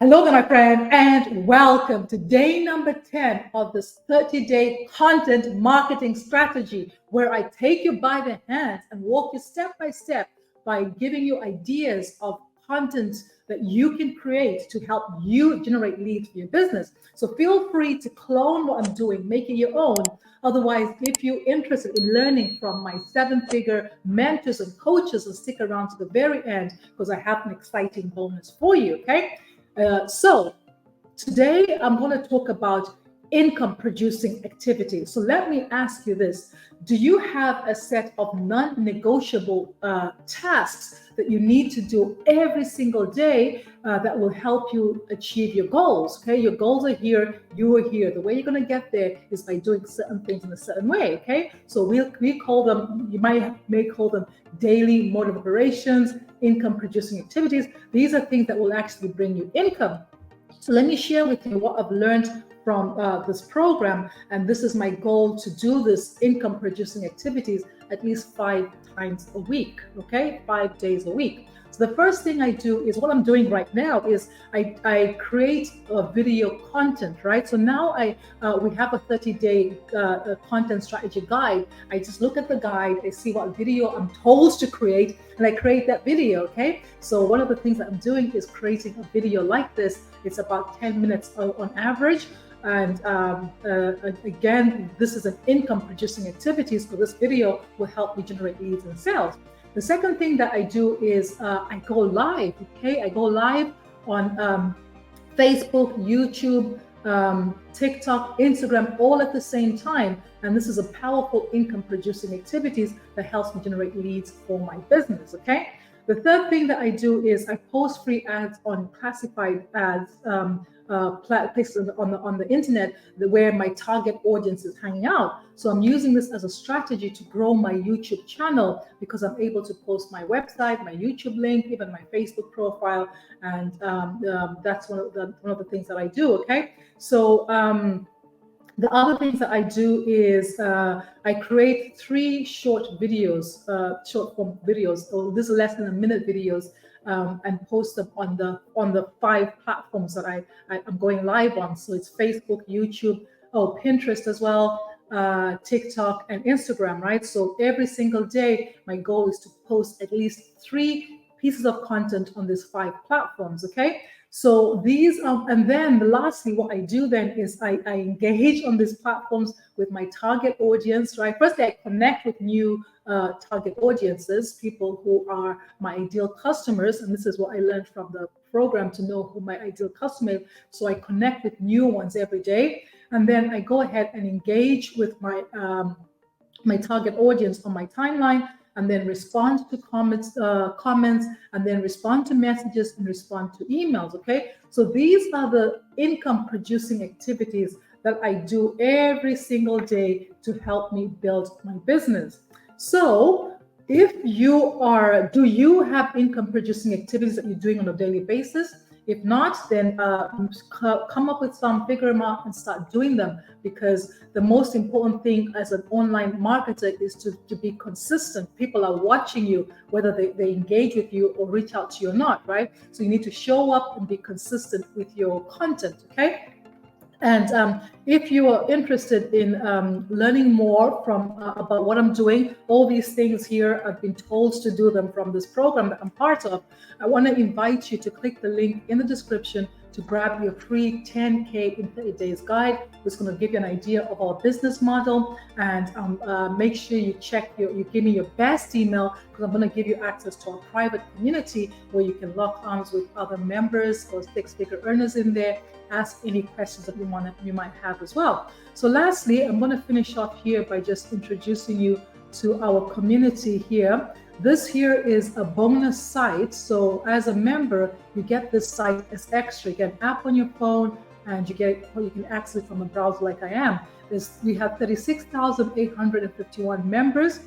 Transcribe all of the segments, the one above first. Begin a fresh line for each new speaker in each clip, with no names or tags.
Hello there, my friend, and welcome to day number 10 of this 30-day content marketing strategy, where I take you by the hands and walk you step by step by giving you ideas of content that you can create to help you generate leads for your business. So feel free to clone what I'm doing, make it your own. Otherwise, if you're interested in learning from my seven-figure mentors and coaches, then stick around to the very end because I have an exciting bonus for you, okay? So today I'm going to talk about income producing activities. So let me ask you this. Do you have a set of non-negotiable tasks that you need to do every single day that will help you achieve your goals? Okay, your goals are here, you are here. The way you're going to get there is by doing certain things in a certain way. Okay, so we call them, may call them daily mode of operations, income producing activities. These are things that will actually bring you income. So let me share with you what I've learned from this program, and this is my goal, to do this income producing activities at least 5 times a week, okay, 5 days a week. So the first thing I do is, what I'm doing right now is I create a video content, right? So now we have a 30-day content strategy guide. I just look at the guide, I see what video I'm told to create, and I create that video, okay? So one of the things that I'm doing is creating a video like this. It's about 10 minutes on average. And again, this is an income producing activity, so this video will help me generate leads and sales. The second thing that I do is I go live, okay? I go live on Facebook, YouTube, TikTok, Instagram, all at the same time. And this is a powerful income producing activities that helps me generate leads for my business, okay? The third thing that I do is I post free ads on classified ads places on the internet where my target audience is hanging out. So I'm using this as a strategy to grow my YouTube channel, because I'm able to post my website, my YouTube link, even my Facebook profile, and that's one of the things that I do. Okay, so the other things that I do is I create 3 short videos, short form videos. So this is less than a minute videos, and post them on the 5 platforms that I'm going live on. So it's Facebook, YouTube, Pinterest as well, TikTok, and Instagram, right? So every single day, my goal is to post at least 3 pieces of content on these 5 platforms. Okay. So these and then lastly, what I do then is I engage on these platforms with my target audience, right? Firstly, I connect with new target audiences, people who are my ideal customers. And this is what I learned from the program, to know who my ideal customer is. So I connect with new ones every day. And then I go ahead and engage with my my target audience on my timeline, and then respond to comments, and then respond to messages and respond to emails. Okay, so these are the income producing activities that I do every single day to help me build my business. So if you are, do you have income producing activities that you're doing on a daily basis? If not, then come up with some, figure them out, and start doing them. Because the most important thing as an online marketer is to be consistent. People are watching you, whether they engage with you or reach out to you or not, right? So you need to show up and be consistent with your content, okay? And if you are interested in learning more from about what I'm doing, all these things here, I've been told to do them from this program that I'm part of. I want to invite you to click the link in the description to grab your free 10K in 30 days guide. It's going to give you an idea of our business model, and make sure you you give me your best email, because I'm going to give you access to our private community where you can lock arms with other members or 6-figure earners in there. Ask any questions that you might have as well. So lastly, I'm going to finish off here by just introducing you to our community here. This here is a bonus site. So as a member, you get this site as extra. You get an app on your phone, and you can access it from a browser like I am. We have 36,851 members.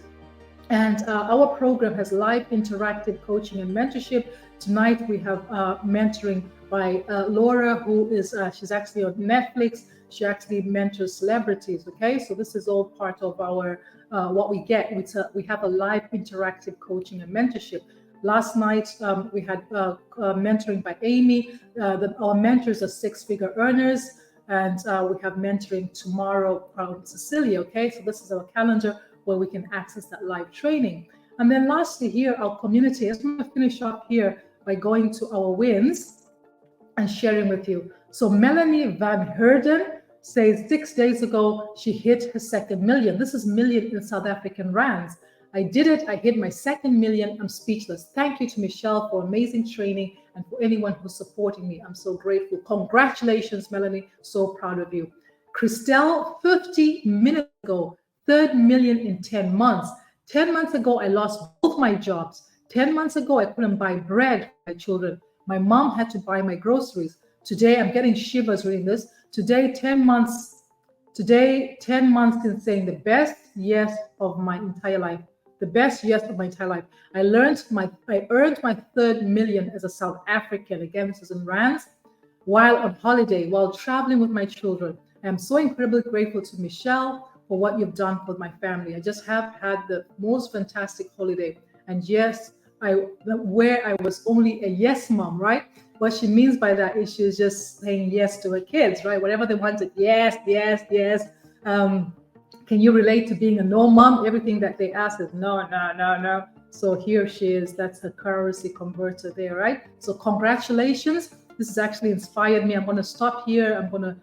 And our program has live interactive coaching and mentorship. Tonight we have mentoring by Laura, who is she's actually on Netflix. She actually mentors celebrities. Okay, so this is all part of our what we get. We have a live interactive coaching and mentorship. Last night, we had mentoring by Amy. Our mentors are six-figure earners, and we have mentoring tomorrow from Cecilia, okay? So this is our calendar where we can access that live training. And then lastly here, our community. I just want to finish up here by going to our wins and sharing with you. So Melanie Van Herden says 6 days ago, she hit her second million. This is million in South African rands. I did it. I hit my second million. I'm speechless. Thank you to Michelle for amazing training and for anyone who's supporting me. I'm so grateful. Congratulations, Melanie. So proud of you. Christelle, 50 minutes ago, third million in 10 months. 10 months ago, I lost both my jobs. 10 months ago, I couldn't buy bread for my children. My mom had to buy my groceries. Today, I'm getting shivers reading this. Today, 10 months since saying the best yes of my entire life. The best yes of my entire life. I earned my third million as a South African. Again, this is in rands, while on holiday, while traveling with my children. I am so incredibly grateful to Michelle for what you've done for my family. I just have had the most fantastic holiday. And yes, where I was only a yes mom, right? What she means by that is she's just saying yes to her kids, right? Whatever they wanted, yes, yes, yes. Can you relate to being a no mom? Everything that they ask is no, no, no, no. So here she is. That's her currency converter there, right? So congratulations. This has actually inspired me. I'm going to stop here. I'm going to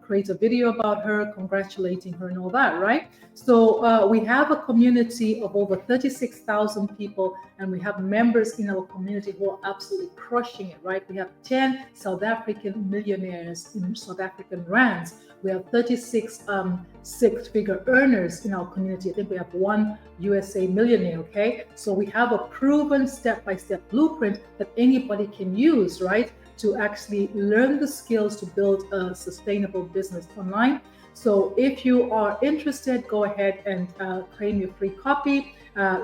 create a video about her, congratulating her and all that, right? So we have a community of over 36,000 people, and we have members in our community who are absolutely crushing it, right? We have 10 South African millionaires in South African rands. We have 36 six-figure earners in our community. I think we have one USA millionaire, okay? So we have a proven step-by-step blueprint that anybody can use, right? To actually learn the skills to build a sustainable business online. So if you are interested, go ahead and claim your free copy.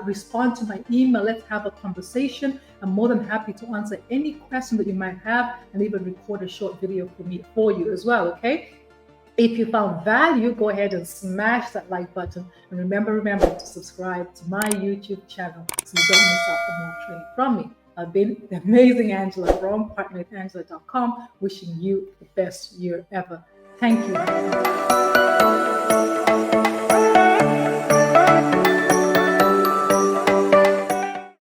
Respond to my email. Let's have a conversation. I'm more than happy to answer any question that you might have and even record a short video for you as well, okay? If you found value, go ahead and smash that like button. And remember to subscribe to my YouTube channel so you don't miss out on more training from me. I've been the amazing Angela from partnerwithangela.com, wishing you the best year ever. Thank you.